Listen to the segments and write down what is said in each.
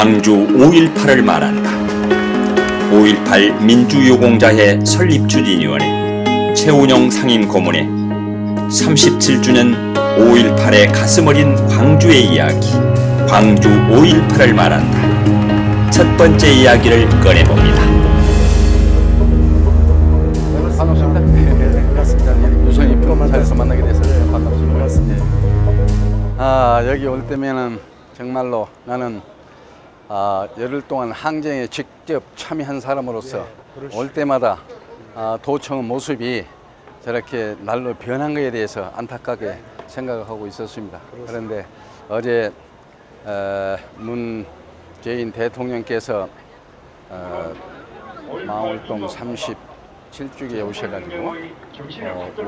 광주 5.18을 말한다. 5.18 민주유공자회 설립추진위원회 최운영 상임 고문의 37주년 5.18의 가슴 어린 광주의 이야기, 광주 5.18을 말한다. 첫 번째 이야기를 꺼내봅니다. 반갑습니다. 네, 반갑습니다. 유성이 자리에서 만나게 돼서 반갑습니다. 반갑습니다. 여기 올 때면은 정말로 나는 열흘 동안 항쟁에 직접 참여한 사람으로서 올 때마다 도청 모습이 저렇게 날로 변한 것에 대해서 안타깝게 생각하고 있었습니다. 그런데 어제 문재인 대통령께서 망월동 37주기에 오셔가지고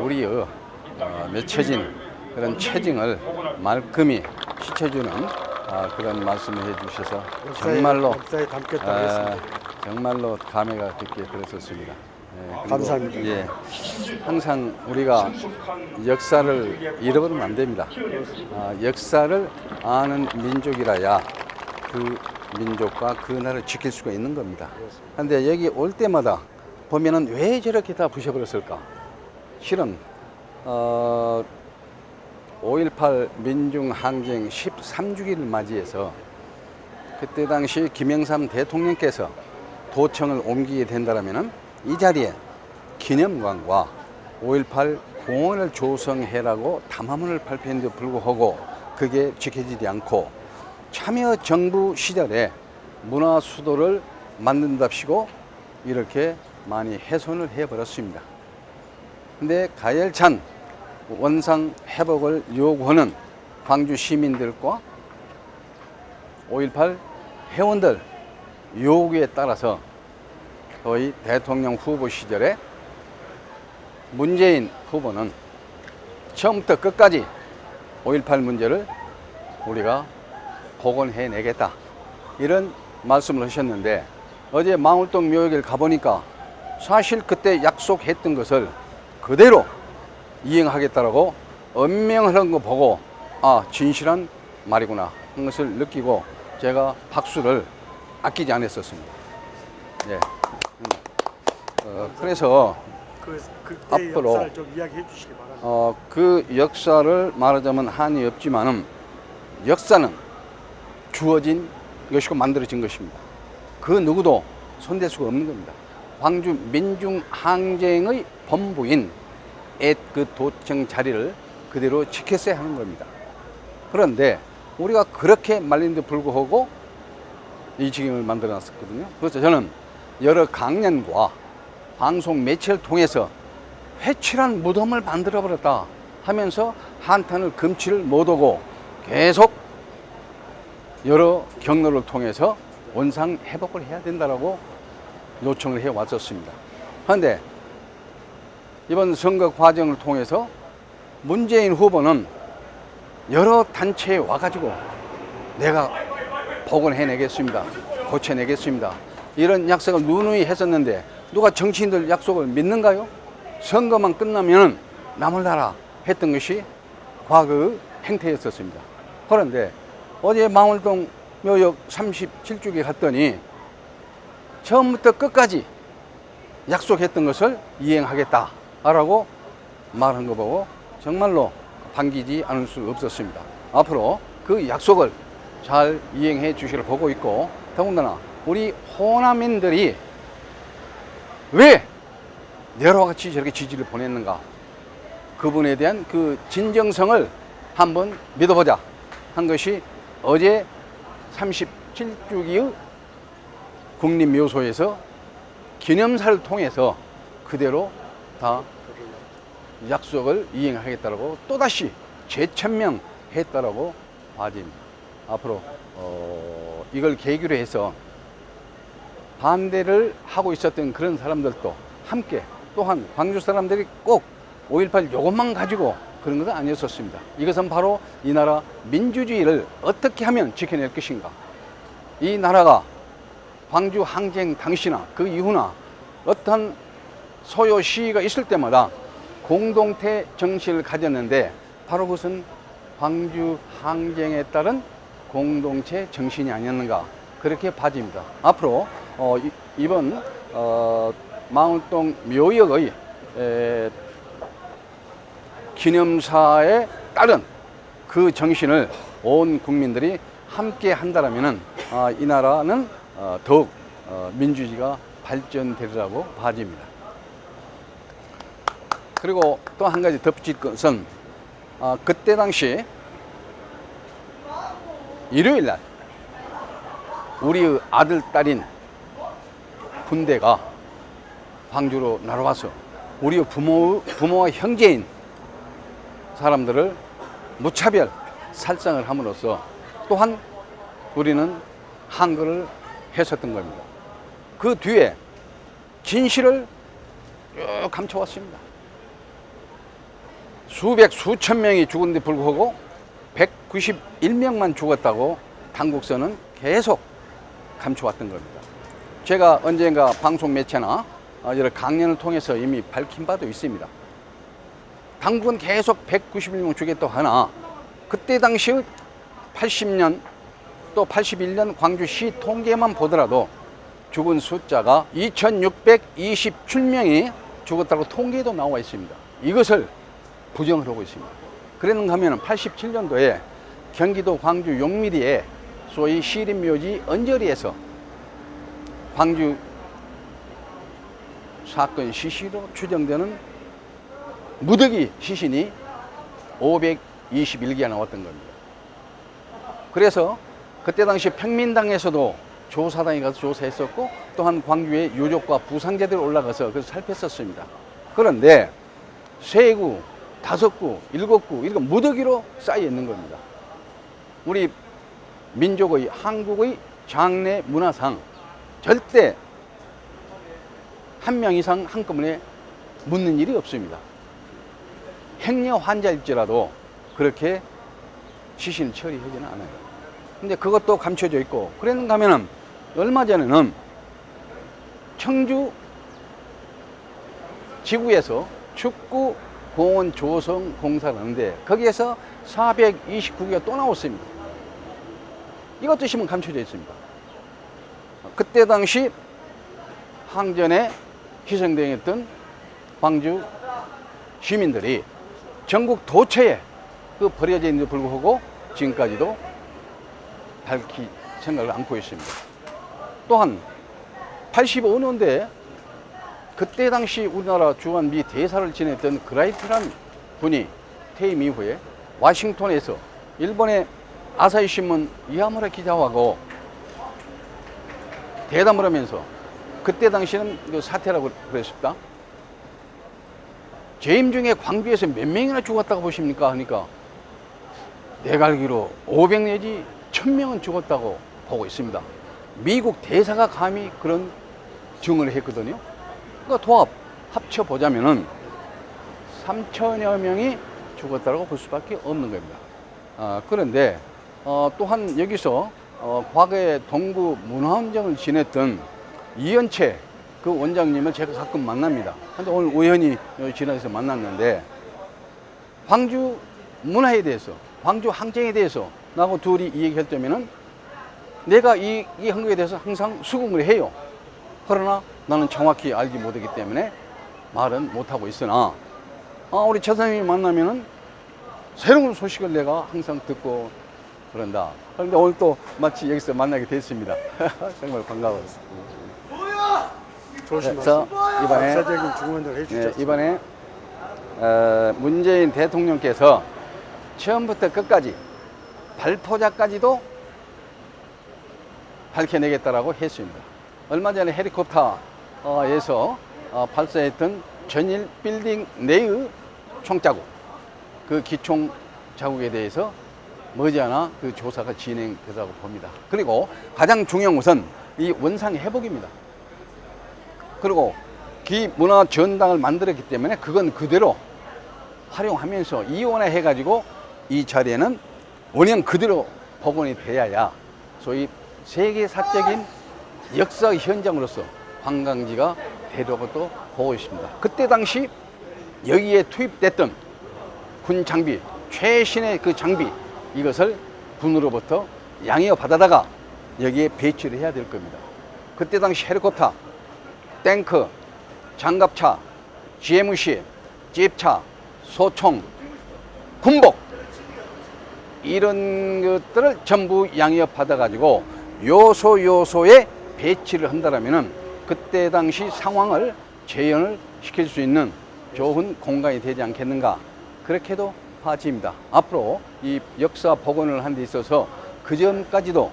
우리의 맺혀진 그런 체증을 말끔히 씻어주는 그런 말씀을 해주셔서 정말로 정말로 감회가 깊게 들었었습니다. 예, 감사합니다. 예, 항상 우리가 역사를 잃어버리면 안 됩니다. 역사를 아는 민족이라야 그 민족과 그 나라를 지킬 수가 있는 겁니다. 그런데 여기 올 때마다 보면은 왜 저렇게 다 부셔버렸을까? 실은 5.18 민중항쟁 13주기를 맞이해서 그때 당시 김영삼 대통령께서 도청을 옮기게 된다면 이 자리에 기념관과 5.18 공원을 조성해라고 담화문을 발표했는데 불구하고 그게 지켜지지 않고 참여정부 시절에 문화수도를 만든답시고 이렇게 많이 훼손을 해버렸습니다. 근데 가열찬 원상 회복을 요구하는 광주 시민들과 5.18 회원들 요구에 따라서 저희 대통령 후보 시절에 문재인 후보는 처음부터 끝까지 5.18 문제를 우리가 복원해내겠다 이런 말씀을 하셨는데 어제 망월동 묘역을 가보니까 사실 그때 약속했던 것을 그대로 이행하겠다라고 언명을 한 거 보고 진실한 말이구나 한 것을 느끼고 제가 박수를 아끼지 않았었습니다. 예. 그래서 앞으로 역사를 좀 이야기해 주시기 바랍니다. 그 역사를 말하자면 한이 없지만은 역사는 주어진 것이고 만들어진 것입니다. 그 누구도 손댈 수가 없는 겁니다. 광주 민중항쟁의 본부인 그 도청 자리를 그대로 지켰어야 하는 겁니다. 그런데 우리가 그렇게 말린데 불구하고 이 지경을 만들어 놨었거든요. 그래서 저는 여러 강연과 방송 매체를 통해서 회칠한 무덤을 만들어 버렸다 하면서 한탄을 금치를 못하고 계속 여러 경로를 통해서 원상 회복을 해야 된다라고 요청을 해 왔었습니다. 그런데 이번 선거 과정을 통해서 문재인 후보는 여러 단체에 와가지고 내가 복원해내겠습니다. 고쳐내겠습니다. 이런 약속을 누누이 했었는데 누가 정치인들 약속을 믿는가요? 선거만 끝나면 나몰라라 했던 것이 과거의 행태였었습니다. 그런데 어제 망월동 묘역 37주기 갔더니 처음부터 끝까지 약속했던 것을 이행하겠다 라고 말한 거 보고 정말로 반기지 않을 수 없었습니다. 앞으로 그 약속을 잘 이행해 주시를 보고 있고 더군다나 우리 호남인들이 왜 여러 같이 저렇게 지지를 보냈는가 그분에 대한 그 진정성을 한번 믿어보자 한 것이 어제 37주기의 국립묘소에서 기념사를 통해서 그대로 다 약속을 이행하겠다고 또다시 재천명했다라고 봐집니다. 앞으로 이걸 계기로 해서 반대를 하고 있었던 그런 사람들도 함께 또한 광주 사람들이 꼭 5.18 요것만 가지고 그런 것은 아니었었습니다. 이것은 바로 이 나라 민주주의를 어떻게 하면 지켜낼 것인가. 이 나라가 광주 항쟁 당시나 그 이후나 어떤 소요 시위가 있을 때마다 공동체 정신을 가졌는데 바로 그것은 광주 항쟁에 따른 공동체 정신이 아니었는가 그렇게 봐집니다. 앞으로 이번 망울동 묘역의 기념사에 따른 그 정신을 온 국민들이 함께 한다라면은 이 나라는 더욱 민주주의가 발전되리라고 봐집니다. 그리고 또 한 가지 덧붙일 것은 그때 당시 일요일 날 우리의 아들, 딸인 군대가 광주로 날아와서 우리의 부모와 형제인 사람들을 무차별 살상을 함으로써 또한 우리는 한글을 했었던 겁니다. 그 뒤에 진실을 쭉 감춰왔습니다. 수천 명이 죽었는데 불구하고 191명만 죽었다고 당국서는 계속 감춰왔던 겁니다. 제가 언젠가 방송 매체나 여러 강연을 통해서 이미 밝힌 바도 있습니다. 당국은 계속 191명 죽였다고 하나 그때 당시 80년 또 81년 광주시 통계만 보더라도 죽은 숫자가 2627명이 죽었다고 통계도 나와 있습니다. 이것을 부정을 하고 있습니다. 그랬는가 하면 87년도에 경기도 광주 용미리에 소위 시립묘지 언저리에서 광주 사건 시신으로 추정되는 무더기 시신이 521개가 나왔던 겁니다. 그래서 그때 당시 평민당에서도 조사단이 가서 조사했었고 또한 광주의 유족과 부상자들이 올라가서 그래서 살폈었습니다. 그런데 3구, 5구, 7구 이렇게 무더기로 쌓여 있는 겁니다. 우리 민족의 한국의 장래 문화상 절대 한 명 이상 한꺼번에 묻는 일이 없습니다. 행여 환자일지라도 그렇게 시신을 처리하지는 않아요. 근데 그것도 감춰져 있고 그랬는가 하면은 얼마 전에는 청주 지구에서 축구 공원 조성 공사를 하는데 거기에서 429개가 또 나왔습니다. 이것도 신문 감춰져 있습니다. 그때 당시 항전에 희생당했던 광주 시민들이 전국 도처에 그 버려져 있는데 불구하고 지금까지도 밝히 생각을 안고 있습니다. 또한 85년대에 그때 당시 우리나라 주한 미 대사를 지냈던 그라이트란 분이 퇴임 이후에 워싱턴에서 일본의 아사히 신문 이하무라 기자하고 대담을 하면서 그때 당시는 그 사태라고 그랬습니다. 재임 중에 광주에서 몇 명이나 죽었다고 보십니까? 하니까 내가 알기로 500 내지 1000명은 죽었다고 보고 있습니다. 미국 대사가 감히 그런 증언을 했거든요. 그러니까 합쳐보자면은 3000여 명이 죽었다고 볼 수밖에 없는 겁니다. 그런데 또한 여기서 과거에 동구 문화원장을 지냈던 이연채 그 원장님을 제가 가끔 만납니다. 근데 오늘 우연히 지나서 만났는데 광주 문화에 대해서 광주 항쟁에 대해서 나하고 둘이 이 얘기할 때면은 내가 이 한국에 대해서 항상 수긍을 해요. 그러나 나는 정확히 알지 못하기 때문에 말은 못하고 있으나 우리 최 선생님이 만나면은 새로운 소식을 내가 항상 듣고 그런다. 그런데 오늘 또 마치 여기서 만나게 됐습니다. 정말 반가워요. 조심하세요. 이번에 역사적인 증언을 해주셨습니다. 이번에 문재인 대통령께서 처음부터 끝까지 발포자까지도 밝혀내겠다라고 했습니다. 얼마 전에 헬리콥터에서 발사했던 전일 빌딩 내의 총자국, 그 기총 자국에 대해서 머지않아 그 조사가 진행되다고 봅니다. 그리고 가장 중요한 것은 이 원상 회복입니다. 그리고 기문화 전당을 만들었기 때문에 그건 그대로 활용하면서 이원화 해가지고 이 자리에는 원형 그대로 복원이 돼야야 소위 세계사적인 역사 현장으로서 관광지가 되려고 또 보고 있습니다. 그때 당시 여기에 투입됐던 군 장비, 최신의 그 장비 이것을 군으로부터 양해を받아다가 여기에 배치를 해야 될 겁니다. 그때 당시 헬리콥터, 탱크, 장갑차, GMC, 집차, 소총, 군복 이런 것들을 전부 양이업받아 가지고 요소에 배치를 한다면은 그때 당시 상황을 재현을 시킬 수 있는 좋은 공간이 되지 않겠는가, 그렇게도 봐집니다. 앞으로 이 역사 복원을 한 데 있어서 그 점까지도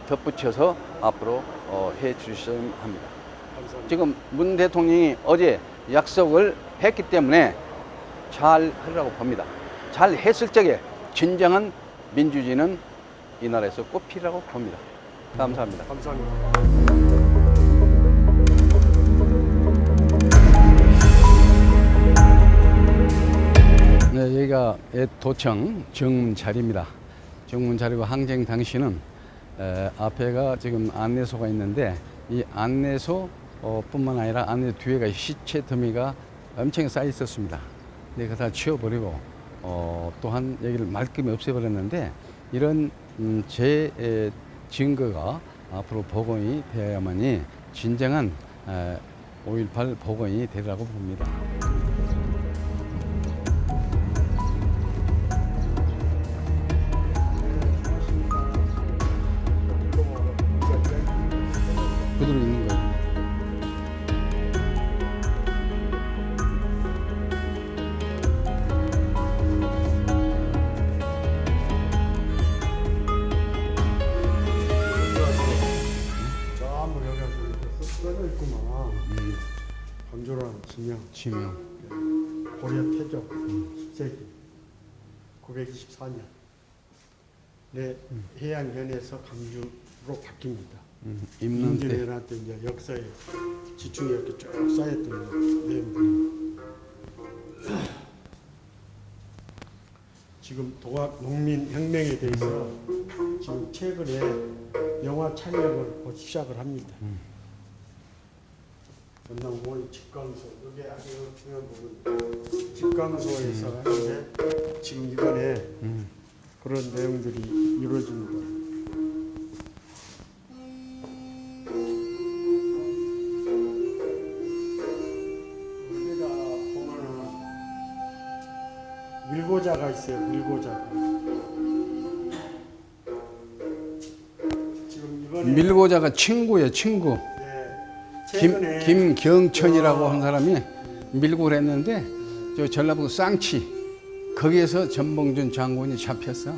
덧붙여서 앞으로 해 주셔야 합니다. 지금 문 대통령이 어제 약속을 했기 때문에 잘 하려고 봅니다. 잘 했을 적에 진정한 민주주의는 이 나라에서 꽃피라고 봅니다. 감사합니다. 감사합니다. 네, 여기가 도청 정문 자리입니다. 정문 자리고 항쟁 당시는 앞에가 지금 안내소가 있는데 이 안내소 뿐만 아니라 안내 뒤에가 시체 더미가 엄청 쌓여 있었습니다. 근데 그거 다 치워버리고 또한 여기를 말끔히 없애버렸는데 이런 제 증거가 앞으로 복원이 되어야만이 진정한 5.18 복원이 되리라고 봅니다. 그대로 있는 거예요. 전부 여기 이렇게 써져 있구만. 광주라는 지명. 고려 태조 10세기 924년 내 해양현에서 강주로 바뀝니다. 임는 때 임진왜란 때 이제 역사에 지충이 이렇게 쭉 쌓였던 내용들. 지금 동학 농민혁명에 대해서 지금 최근에 영화 촬영을 곧 시작을 합니다. 전남공원 집광소, 이게 아주 중요한 부분. 집광소에서 하는데 지금 이번에 그런 내용들이 이루어집니다. 여기가 보면은 밀고자가 있어요. 밀고자가. 지금 이번에 밀고자가 친구예요, 친구. 최근에 김경천이라고 한 사람이 밀고를 했는데 저 전라북도 쌍치 거기에서 전봉준 장군이 잡혔어.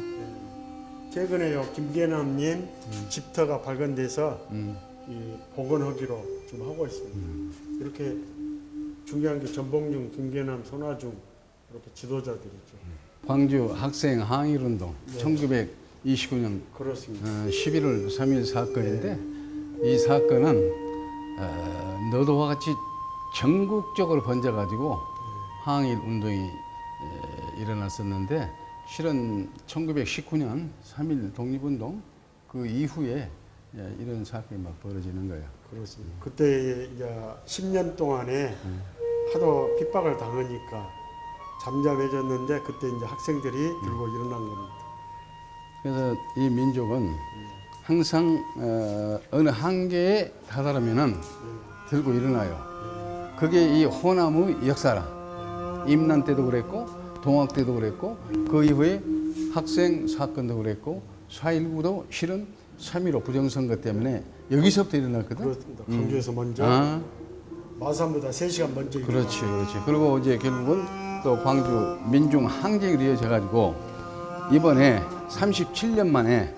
최근에요 김계남님 집터가 발견돼서 이 복원하기로 좀 하고 있습니다. 이렇게 중요한 게 전봉준, 김계남, 손아중 이렇게 지도자들이죠. 광주 학생 항일운동 1929년 그렇습니다. 11월 3일 사건인데 이 사건은 너도와 같이 전국적으로 번져가지고 항일 운동이 일어났었는데 실은 1919년 3.1 독립운동 그 이후에 이런 사건이 막 벌어지는 거예요. 그렇습니다. 그때 이제 10년 동안에 하도 핍박을 당하니까 잠잠해졌는데 그때 이제 학생들이 들고 일어난 겁니다. 그래서 이 민족은 항상 어느 한계에 다다르면은 들고 일어나요. 그게 이 호남의 역사라. 임난 때도 그랬고 동학 때도 그랬고 그 이후에 학생 사건도 그랬고 4.19도 실은 3.15 부정선거 때문에 여기서부터 일어났거든. 그렇습니다. 광주에서 먼저 마산보다 3시간 먼저 그렇지. 그리고 이제 결국은 또 광주 민중 항쟁이 이어져 가지고 이번에 37년 만에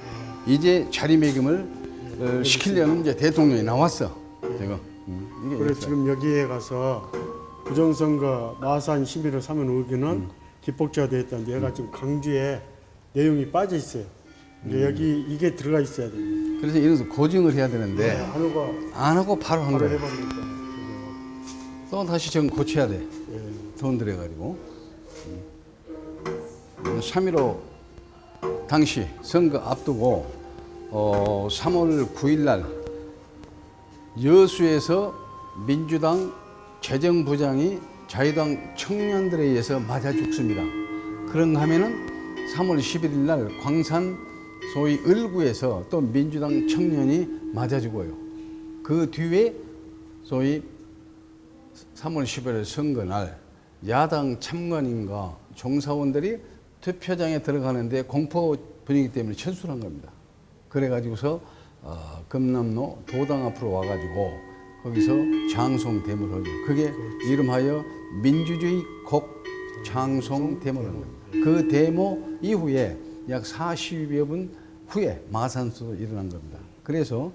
이제 자리매김을 시키려는 이제 대통령이 나왔어. 지금. 이게 그래서 역사야. 지금 여기에 가서 부정선거 마산 11월 3일 의견은 기폭제화되었다는데 얘가 지금 강주에 내용이 빠져 있어요. 이제 여기 이게 들어가 있어야 돼요. 그래서 이래서 고증을 해야 되는데 안 안 하고 바로 한 바로 거야. 해버리니까. 또 다시 지금 고쳐야 돼. 예. 돈 들여가지고. 3.15 당시 선거 앞두고 3월 9일 날 여수에서 민주당 재정부장이 자유당 청년들에 의해서 맞아 죽습니다. 그런가 하면은 3월 11일 날 광산 소위 을구에서 또 민주당 청년이 맞아 죽어요. 그 뒤에 소위 3월 10일 선거날 야당 참관인과 종사원들이 투표장에 들어가는데 공포 분위기 때문에 철수한 겁니다. 그래가지고서 금남로 도당 앞으로 와가지고 거기서 장송 데모를 하죠. 그게 이름하여 민주주의 곡 장송 데모를 하는 겁니다. 그 데모 이후에 약 40여 분 후에 마산에서 일어난 겁니다. 그래서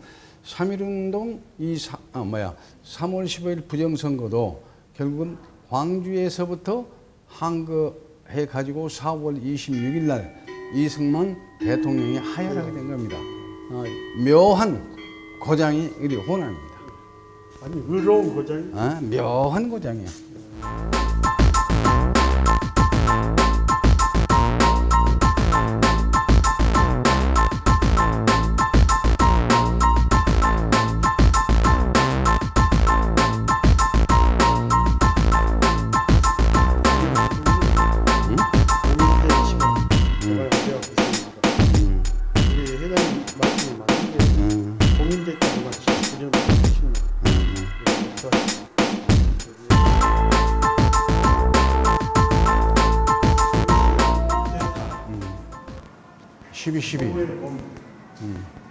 3.1운동 3월 15일 부정선거도 결국은 광주에서부터 한거해 가지고 4월 26일 날 이승만 대통령이 하야하게 된 겁니다. 묘한 고장이 이리 호남입니다. 아니 의로운 고장이 묘한 고장이에요.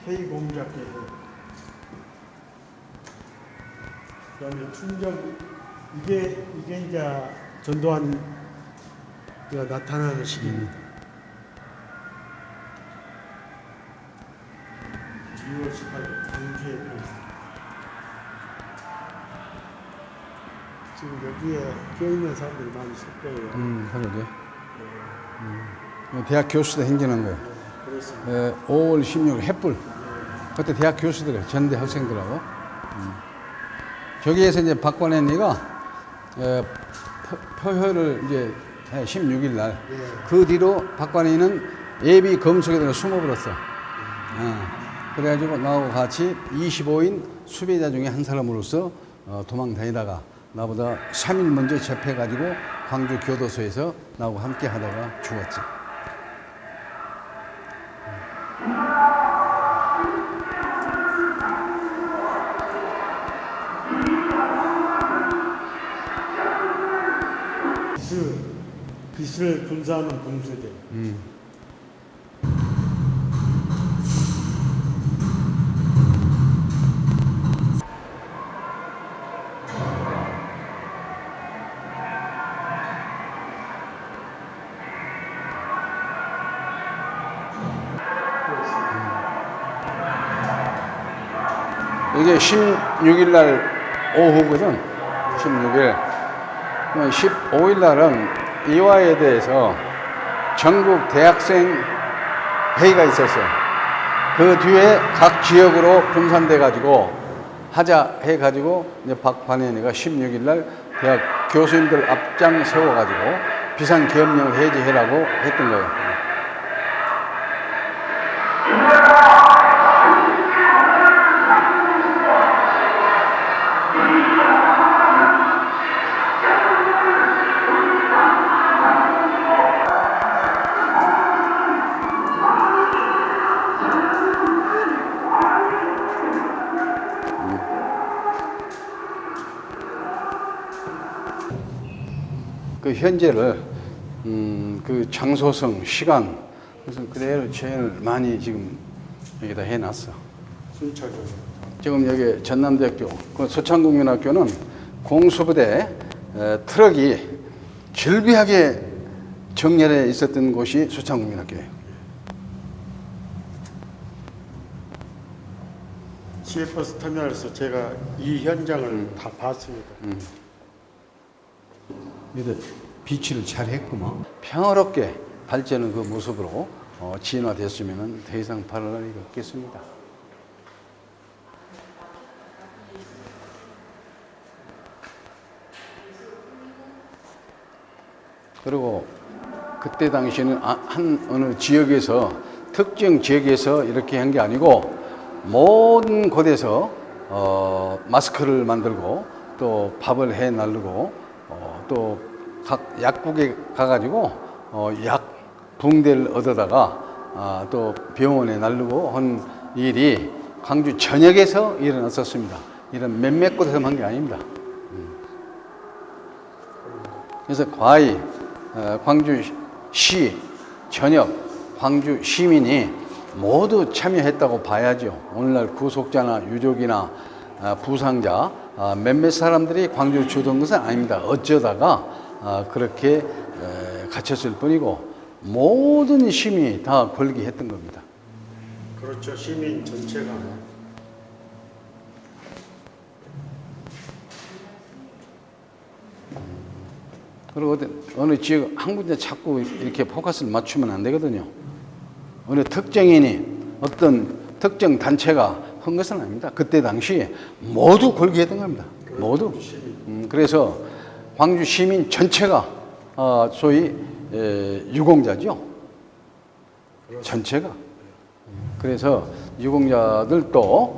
K 공작계에서 그다음에 충정 이게 이제 전두환 나타나는 시기입니다. 2월 18일 광주에 지금 여기에 껴있는 사람들이 많이 있을 거예요. 그러게. 대학 교수도 행진한 거예요. 그렇습니다. 5월 16일 햇불. 그때 대학 교수들, 전대 학생들하고. 저기에서 이제 박관현이가 표효를 이제 16일 날. 그 뒤로 박관현이는 예비 검속에 들어 숨어버렸어. 그래가지고 나하고 같이 25인 수배자 중에 한 사람으로서 도망 다니다가 나보다 3일 먼저 접해가지고 광주 교도소에서 나하고 함께 하다가 죽었지. 빚을 분사하는 분수대. 이게 16일 날 오후거든. 16일. 15일 날은 이화에 대해서 전국 대학생 회의가 있었어요. 그 뒤에 각 지역으로 분산돼 가지고 하자 해 가지고 이제 박관현이가 16일 날 대학 교수님들 앞장 세워 가지고 비상계엄령을 해제해라고 했던 거예요. 그 현재를 그 장소성, 시간 그래서 그대로 재현을 많이 지금 여기다 해놨어. 순차적으로. 지금 여기 전남대학교, 그 서창국민학교는 공수부대 트럭이 절비하게 정렬해 있었던 곳이 서창국민학교예요. 시외버스 터미널에서 제가 이 현장을 다 봤습니다. 얘들 비치를 잘 했구만. 평화롭게 발전한 그 모습으로 진화됐으면 더 이상 바랄 날이 없겠습니다. 그리고 그때 당시에는 한 어느 지역에서 특정 지역에서 이렇게 한 게 아니고 모든 곳에서 마스크를 만들고 또 밥을 해 나르고 또 각 약국에 가가지고 약 붕대를 얻어다가 또 병원에 날르고 한 일이 광주 전역에서 일어났었습니다. 이런 몇몇 곳에서만 한 게 아닙니다. 그래서 과히 광주시 전역 광주 시민이 모두 참여했다고 봐야죠. 오늘날 구속자나 유족이나 부상자 몇몇 사람들이 광주를 주던 것은 아닙니다. 어쩌다가 그렇게 갇혔을 뿐이고 모든 시민이 다 걸기했던 겁니다. 그렇죠. 시민 전체가. 그리고 어느 지역 한 군데 자꾸 이렇게 포커스를 맞추면 안 되거든요. 어느 특정인이 어떤 특정 단체가 한 것은 아닙니다. 그때 당시에 모두 걸기했던 겁니다. 모두. 그래서 광주 시민 전체가 소위 유공자죠. 전체가. 그래서 유공자들도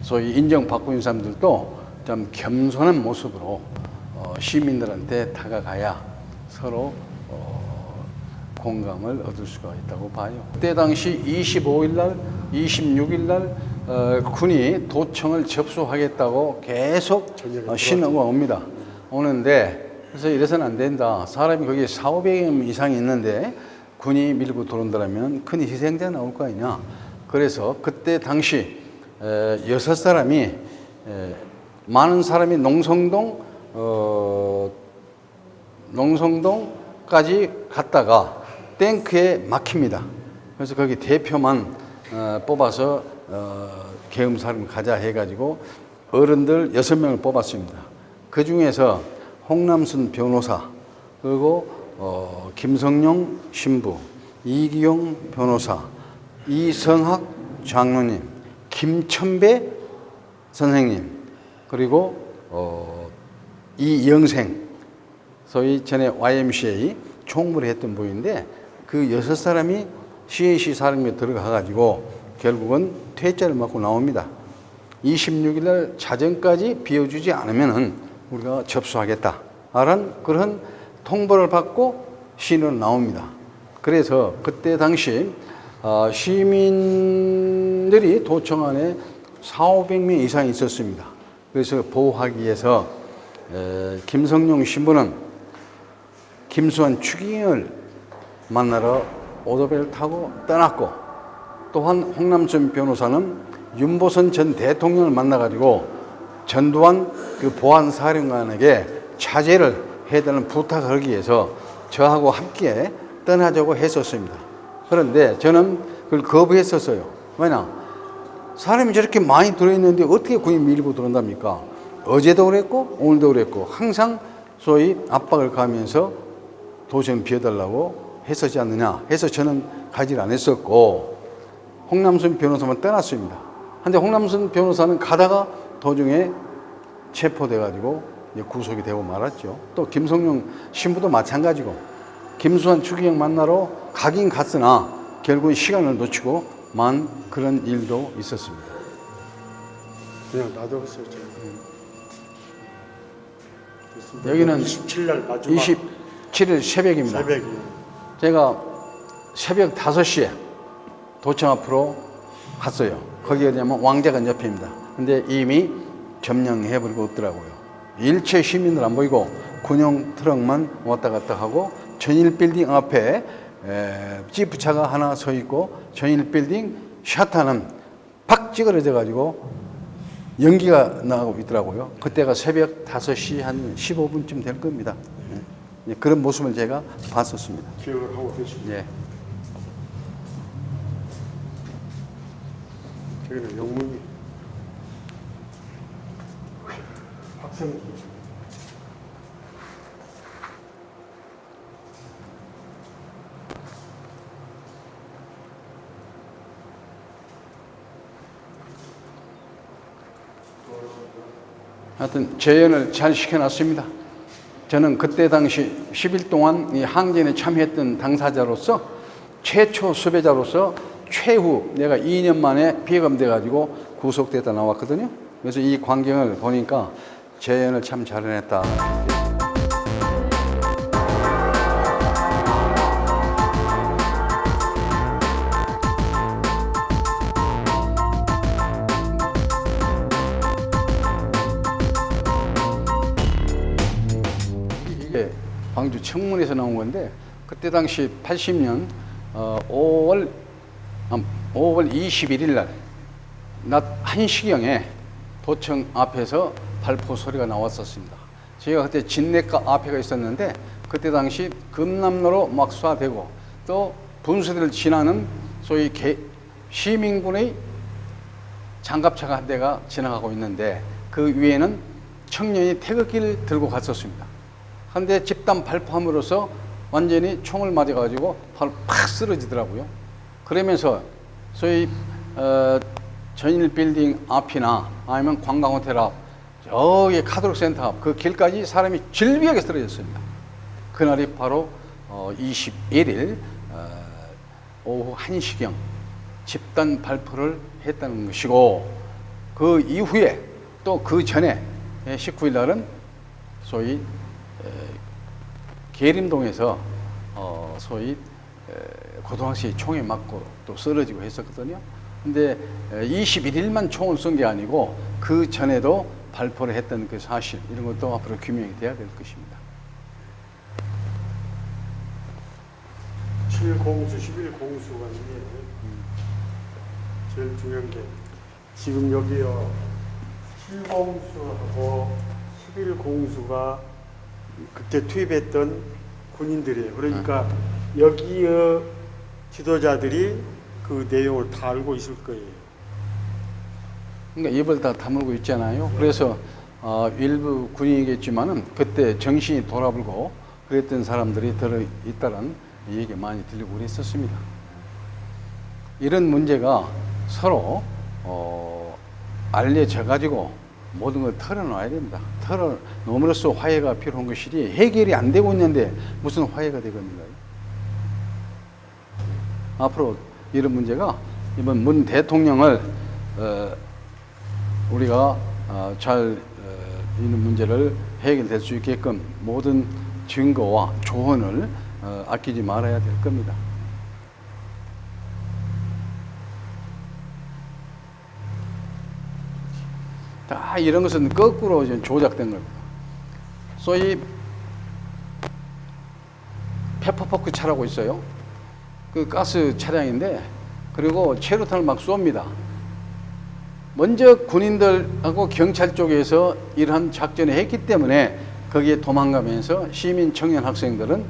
소위 인정받고 있는 사람들도 좀 겸손한 모습으로 시민들한테 다가가야 서로 공감을 얻을 수가 있다고 봐요. 그때 당시 25일 날, 26일 날 군이 도청을 접수하겠다고 계속 신호가 옵니다. 오는데 그래서 이래서는 안 된다. 사람이 거기 4,500명 이상이 있는데 군이 밀고 들어온다면 큰 희생자 나올 거 아니냐. 그래서 그때 당시 6사람이 많은 사람이 농성동까지 갔다가 탱크에 막힙니다. 그래서 거기 대표만 뽑아서 계엄사령 가자 해가지고 어른들 6명을 뽑았습니다. 그 중에서 홍남순 변호사, 그리고 김성용 신부, 이기용 변호사, 이성학 장로님, 김천배 선생님, 그리고 이영생, 소위 전에 YMCA 총무를 했던 분인데 그 6사람이 CAC 사령부에 들어가가지고 결국은 퇴짜를 맞고 나옵니다. 26일 날 자정까지 비워주지 않으면은 우리가 접수하겠다. 그런 통보를 받고 신호를 나옵니다. 그래서 그때 당시 시민들이 도청 안에 4,500명 이상 있었습니다. 그래서 보호하기 위해서 김성용 신부는 김수환 추기경을 만나러 오토바이를 타고 떠났고, 또한 홍남순 변호사는 윤보선 전 대통령을 만나가지고 전두환 그 보안사령관에게 차제를 해달라는 부탁을 하기 위해서 저하고 함께 떠나자고 했었습니다. 그런데 저는 그걸 거부했었어요. 왜냐? 사람이 저렇게 많이 들어있는데 어떻게 군이 밀고 들어온답니까? 어제도 그랬고 오늘도 그랬고 항상 소위 압박을 가하면서 도시를 비워달라고 했었지 않느냐 해서 저는 가지를 안 했었고, 홍남순 변호사만 떠났습니다. 근데 홍남순 변호사는 가다가 도중에 체포돼가지고 구속이 되고 말았죠. 또 김성용 신부도 마찬가지고 김수환 추기경 만나러 가긴 갔으나 결국은 시간을 놓치고 만 그런 일도 있었습니다. 그냥 놔뒀어요. 여기는 27일 마지막 27일 새벽입니다. 새벽이. 제가 새벽 5시에 도청 앞으로 갔어요. 거기 어디냐면 왕자관 옆입니다. 근데 이미 점령해버리고 없더라고요. 일체 시민들 안 보이고 군용 트럭만 왔다 갔다 하고 전일 빌딩 앞에 지프차가 하나 서 있고 전일 빌딩 샤타는 팍 찌그러져 가지고 연기가 나고 있더라고요. 그때가 새벽 5시 한 15분쯤 될 겁니다. 그런 모습을 제가 봤었습니다. 기억을 하고 계십니다. 예. 저기는 영문이 학생기. 하여튼 재연을 잘 시켜놨습니다. 저는 그때 당시 10일 동안 이 항쟁에 참여했던 당사자로서 최초 수배자로서 최후 내가 2년 만에 피해감돼 가지고 구속됐다 나왔거든요. 그래서 이 광경을 보니까 재연을 참 잘해냈다. 광주 청문에서 나온 건데 그때 당시 80년 5월 21일 날 낮 1시경에 도청 앞에서 발포 소리가 나왔었습니다. 저희가 그때 진내가 앞에가 있었는데 그때 당시 금남로로 막 쏴대고 또 분수대를 지나는 소위 시민군의 장갑차가 한 대가 지나가고 있는데 그 위에는 청년이 태극기를 들고 갔었습니다. 한데 집단 발포함으로써 완전히 총을 맞아가지고 바로 팍 쓰러지더라고요. 그러면서 소위 전일 빌딩 앞이나 아니면 관광호텔 앞, 저기 카드록센터 앞 그 길까지 사람이 질비하게 쓰러졌습니다. 그날이 바로 21일 오후 1시경 집단 발포를 했다는 것이고 그 이후에 또 그 전에 19일 날은 소위 계림동에서 소위 고등학생이 총에 맞고 또 쓰러지고 했었거든요. 근데 21일만 총을 쏜 게 아니고 그 전에도 발포를 했던 그 사실 이런 것도 앞으로 규명이 돼야 될 것입니다. 7공수, 11공수가 있네요. 제일 중요한 게 지금 여기요 7공수하고 11공수가 그때 투입했던 군인들이에요. 그러니까 여기의 지도자들이 그 내용을 다 알고 있을 거예요. 그러니까 입을 다 다물고 있잖아요. 그래서 일부 군인이겠지만은 그때 정신이 돌아불고 그랬던 사람들이 들어있다는 얘기가 많이 들리고 그랬었습니다. 이런 문제가 서로 알려져 가지고 모든 걸 털어놔야 됩니다. 털어놓음으로써 화해가 필요한 것이지 해결이 안 되고 있는데 무슨 화해가 되겠는가요? 앞으로 이런 문제가 이번 문 대통령을 우리가 잘 이런 문제를 해결될 수 있게끔 모든 증거와 조언을 아끼지 말아야 될 겁니다. 다 이런 것은 거꾸로 조작된 겁니다. 소위 페퍼포크 차라고 있어요. 그 가스 차량인데 그리고 체류탄을 막 쏩니다. 먼저 군인들하고 경찰 쪽에서 이러한 작전을 했기 때문에 거기에 도망가면서 시민 청년 학생들은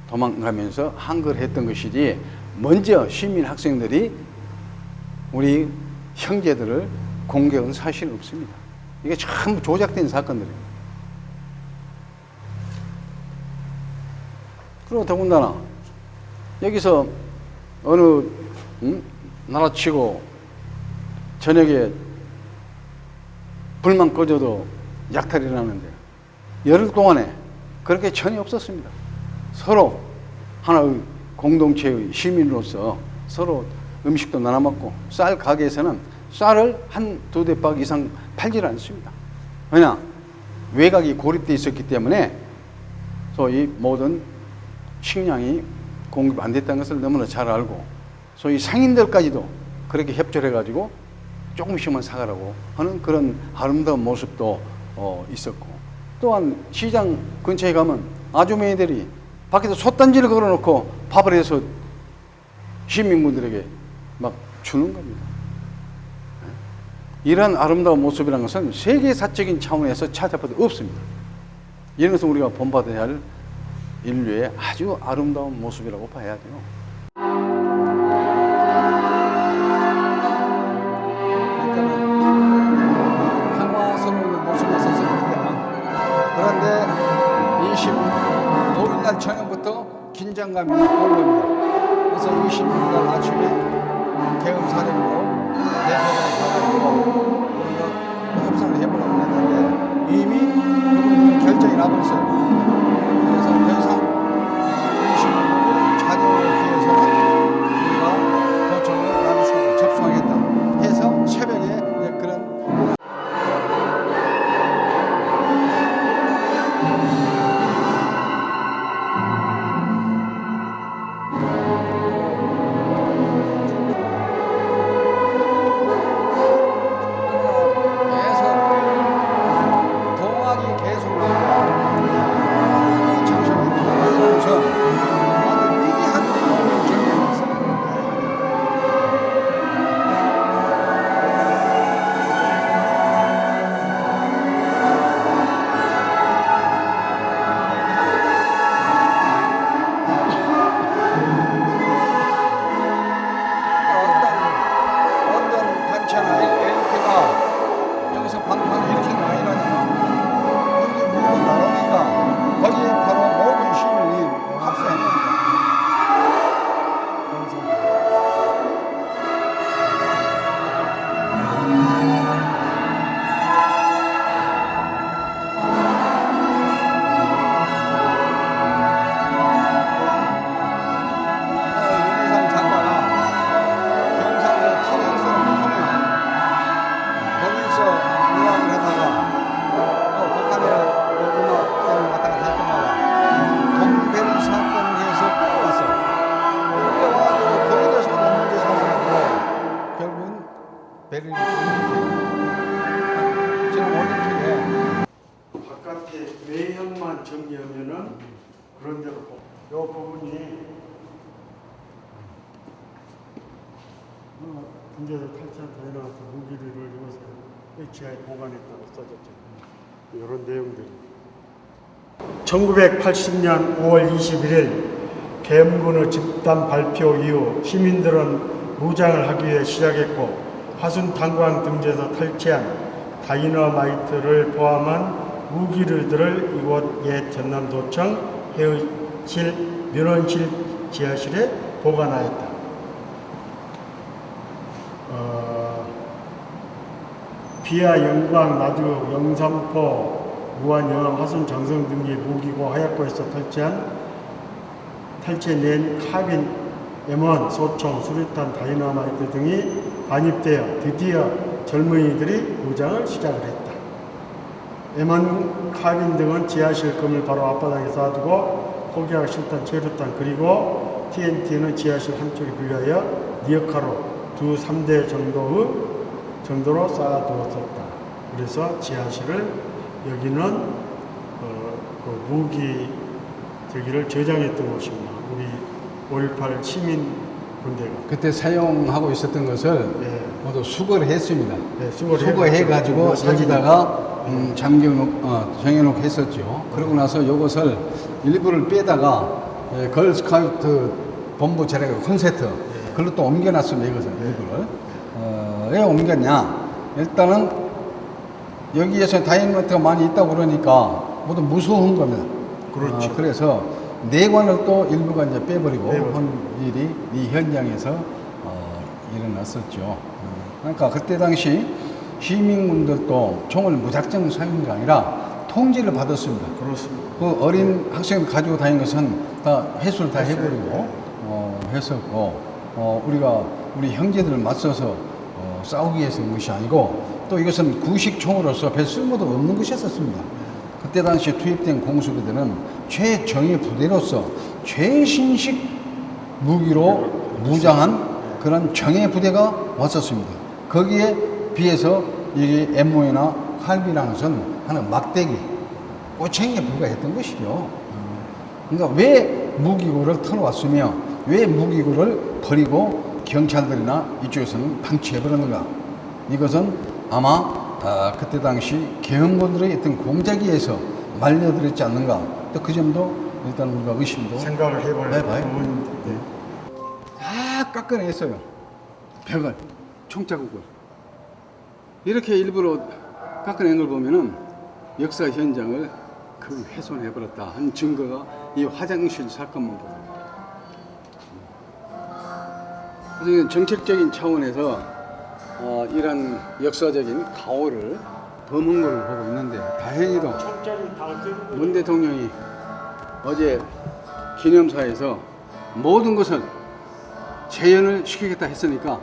도망가면서 한 걸 했던 것이지 먼저 시민 학생들이 우리 형제들을 공격은 사실 없습니다. 이게 전부 조작된 사건들입니다. 그리고 더군다나 여기서 어느 나라치고 저녁에 불만 꺼져도 약탈이 나는데 열흘 동안에 그렇게 전혀 없었습니다. 서로 하나의 공동체의 시민으로서 서로 음식도 나눠 먹고 쌀 가게에서는 쌀을 한두 대박 이상 팔질 않습니다. 왜냐? 외곽이 고립되어 있었기 때문에 소위 모든 식량이 공급 안 됐다는 것을 너무나 잘 알고 소위 상인들까지도 그렇게 협조를 해가지고 조금씩만 사가라고 하는 그런 아름다운 모습도 있었고 또한 시장 근처에 가면 아주머니들이 밖에서 솥단지를 걸어놓고 밥을 해서 시민분들에게 막 주는 겁니다. 이러한 아름다운 모습이라는 것은 세계사적인 차원에서 찾아봐도 없습니다. 이런 것은 우리가 본받아야 할 인류의 아주 아름다운 모습이라고 봐야 돼요. 평화스러운 모습이었었습니다. 그런데 25일 날 저녁부터 긴장감이 올 겁니다. 그래서 26일 날 아침에 계엄사령부 대표가 가가지고 우리가 협상을 해보려고 했는데 이미 그분들은 결정이 나버렸어요. 그래서 더 이상 25일 자정을 기해서는 우리가 도청을 나눌 수가 접수하겠다 해서 새벽에 이제 그런 하나만 정리하면은 그런 대로 요 부분이 군대에서 탈취한 다이너마이트 무기를 이것을 HI에 보관했다고 써졌죠. 이런 내용들이. 1980년 5월 21일 계엄군의 집단 발표 이후 시민들은 무장을 하기 위해 시작했고 화순 탄광 등지에서 탈취한 다이너마이트를 포함한 무기들을 이곳 옛 전남도청 해의실 민원실 지하실에 보관하였다. 비하 영광 나주 영산포 무한영암 화순 장성 등지 무기고 하약고에서 탈취해낸 카빈 M1 소총 수류탄 다이너마이트 등이 반입되어 드디어 젊은이들이 무장을 시작을 했다. M1 카빈 등은 지하실 금을 바로 앞바닥에 쌓아두고 포기하기 싫다는 체류탄 그리고 TNT는 지하실 한쪽에 분리하여 니어카로 2~3대 정도로 쌓아두었었다. 그래서 지하실을 여기는 그 무기 저기를 저장했던 곳입니다. 우리 5.18 시민 군대가 그때 사용하고 있었던 것을 네. 모두 수거를 했습니다. 네, 수거해가지고 여기다가 정해놓고 했었죠. 그러고 나서 이것을 일부를 빼다가 걸스카우트 본부 차례가 콘서트 그걸로 또 옮겨놨습니다. 이것을 일부를 왜 옮겼냐? 일단은 여기에서 다이너마이트가 많이 있다고 그러니까 모두 무서운 겁니다. 그렇죠. 그래서 내관을 또 일부가 이제 빼버리고 한 일이 이 현장에서 일어났었죠. 그러니까 그때 당시 시민군들도 총을 무작정 사용한 게 아니라 통지를 받았습니다. 그렇습니다. 그 어린 학생들 가지고 다니는 것은 다 회수를 다 해버리고 했었고 우리가 우리 형제들을 맞서서 싸우기 위해서 한 것이 아니고 또 이것은 구식총으로서 별 쓸모도 없는 것이었습니다. 그때 당시에 투입된 공수부대는 최정예 부대로서 최신식 무기로 무장한 그런 정예 부대가 왔었습니다. 거기에 비해서 이게 M1이나 칼비라는 것은 하는 막대기, 꼬챙이에 불과했던 것이죠. 그러니까 왜 무기고를 털어왔으며 왜 무기고를 버리고 경찰들이나 이쪽에서는 방치해버렸는가? 이것은 아마 그때 당시 계엄군들의 어떤 공작위에서 말려들었지 않는가? 또 그 점도 일단 우리가 의심도 생각을 해봐야 부분인데 다 깎아냈어요. 벽을, 총자국을. 이렇게 일부러 깎아낸 걸 보면은 역사 현장을 그 훼손해버렸다 한 증거가 이 화장실 사건만 보고. 그래서 정책적인 차원에서 이런 역사적인 가오를 범한 걸 보고 있는데 다행히도 문 대통령이 어제 기념사에서 모든 것을 재현을 시키겠다 했으니까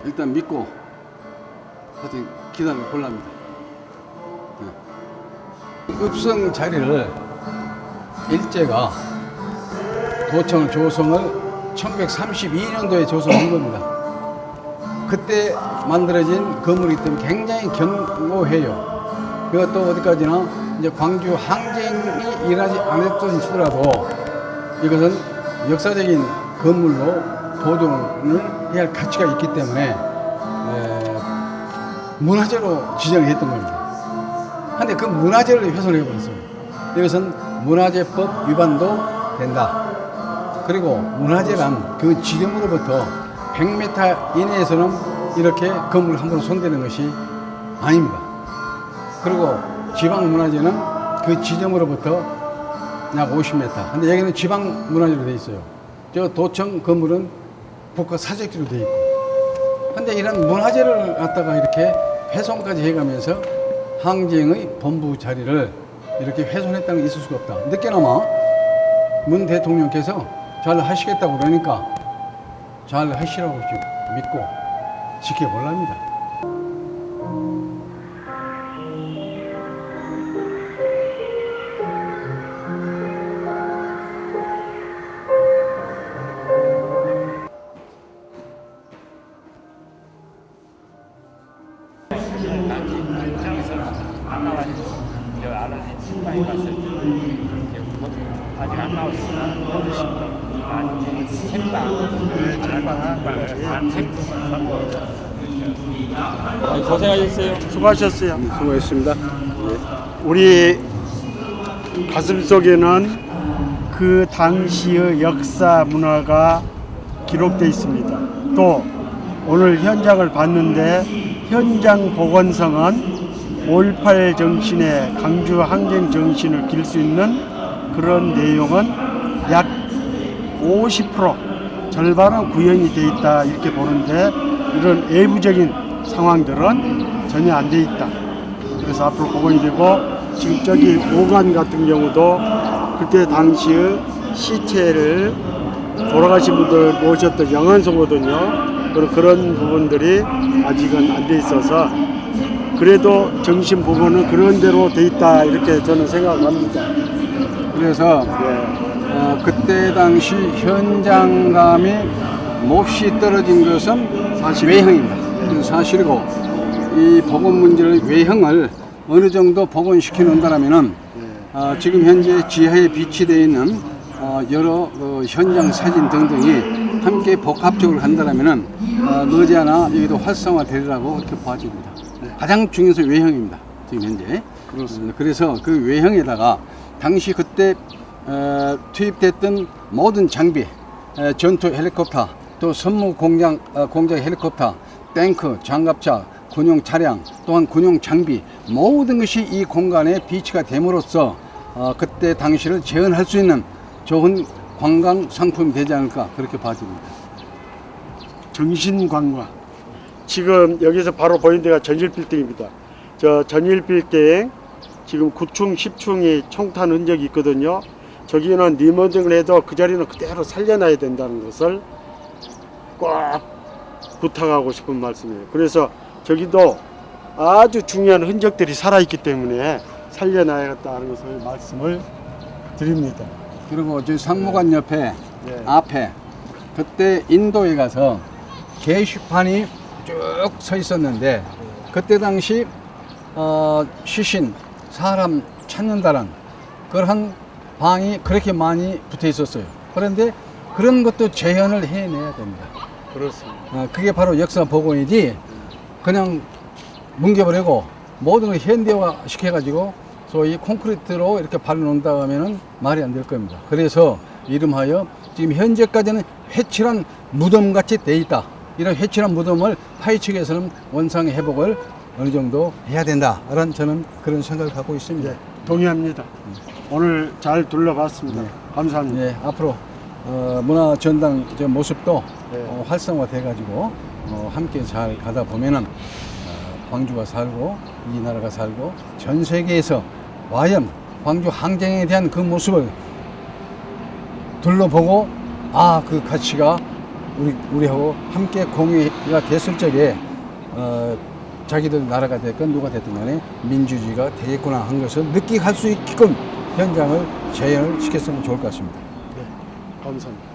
일단 믿고 하여튼 기다려 볼랍니다. 읍성 자리를 일제가 도청 조성을 1932년도에 조성한 겁니다. 그때 만들어진 건물이기 때문에 굉장히 견고해요. 그것도 어디까지나 이제 광주 항쟁이 일하지 않았던 시더라도 이것은 역사적인 건물로 보존을 해야 할 가치가 있기 때문에 문화재로 지정을 했던 겁니다. 근데 그 문화재를 훼손해 버렸어요. 이것은 문화재법 위반도 된다. 그리고 문화재란 그 지점으로부터 100m 이내에서는 이렇게 건물을 함부로 손대는 것이 아닙니다. 그리고 지방문화재는 그 지점으로부터 약 50m. 근데 여기는 지방문화재로 되어 있어요. 저 도청 건물은 국가사적지로 되어 있고. 근데 이런 문화재를 갖다가 이렇게 훼손까지 해가면서 항쟁의 본부 자리를 이렇게 훼손했다는 게 있을 수가 없다. 늦게나마 문 대통령께서 잘 하시겠다고 그러니까 잘 하시라고 믿고 지켜보랍니다. 저 아는 신방에 갔을 때 이렇게 아직 안 나왔으나 고생하셨어요. 수고하셨어요. 수고했습니다. 우리 가슴 속에는 그 당시의 역사 문화가 기록되어 있습니다. 또 오늘 현장을 봤는데 현장 복원성은 5.18 정신의 강주 항쟁 정신을 길 수 있는 그런 내용은 약 50% 절반은 구현이 돼 있다 이렇게 보는데 이런 외부적인 상황들은 전혀 안 돼 있다. 그래서 앞으로 복원이 되고 지금 저기 오간 같은 경우도 그때 당시의 시체를 돌아가신 분들 모셨던 영안소거든요. 그런 부분들이 아직은 안 돼 있어서 그래도 정신 복원은 그런 대로 돼 있다 이렇게 저는 생각합니다. 그래서 그때 당시 현장감이 몹시 떨어진 것은 외형입니다. 그건 사실이고 이 복원 문제를 외형을 어느 정도 복원시켜 놓는다면은 지금 현재 지하에 비치되어 있는 여러 현장 사진 등등이 함께 복합적으로 간다면은 머지않아 여기도 활성화되리라고 그렇게 봐집니다. 가장 중요한 것은 외형입니다. 지금 현재. 그렇습니다. 그래서 그 외형에다가 당시 그때 투입됐던 모든 장비, 전투 헬리콥터, 또 선무 공장 헬리콥터, 탱크, 장갑차, 군용 차량, 또한 군용 장비 모든 것이 이 공간에 비치가 됨으로써 그때 당시를 재현할 수 있는 좋은 관광 상품이 되지 않을까 그렇게 봐집니다. 정신관광. 지금 여기서 바로 보이는 데가 전일빌딩입니다. 저 전일빌딩 지금 9층, 10층이 청탄 흔적이 있거든요. 저기는 리모델링을 해도 그 자리는 그대로 살려놔야 된다는 것을 꼭 부탁하고 싶은 말씀이에요. 그래서 저기도 아주 중요한 흔적들이 살아있기 때문에 살려놔야겠다는 것을 말씀을 드립니다. 그리고 저 상무관 옆에 네. 앞에 그때 인도에 가서 게시판이 쭉 서 있었는데 그때 당시 시신 사람 찾는다는 그러한 방이 그렇게 많이 붙어 있었어요. 그런데 그런 것도 재현을 해내야 됩니다. 그렇습니다. 그게 바로 역사 복원이지 그냥 뭉개버리고 모든 걸 현대화 시켜가지고 소위 콘크리트로 이렇게 발라놓는다 하면은 말이 안 될 겁니다. 그래서 이름하여 지금 현재까지는 회칠한 무덤같이 돼 있다. 이런 회칠한 무덤을 파헤치기위해서는 원상 회복을 어느 정도 해야 된다라는 저는 그런 생각을 갖고 있습니다. 네, 동의합니다. 오늘 잘 둘러봤습니다. 네. 감사합니다. 네, 앞으로 문화 전당 저 모습도 네. 활성화돼 가지고 함께 잘 가다 보면은 광주가 살고 이 나라가 살고 전 세계에서 과연 광주 항쟁에 대한 그 모습을 둘러보고 그 가치가 우리하고 함께 공유가 됐을 적에 자기들 나라가 됐건 누가 됐든 간에 민주주의가 되겠구나 한 것을 느끼게 할 수 있게끔 현장을 재현을 시켰으면 좋을 것 같습니다. 네, 감사합니다.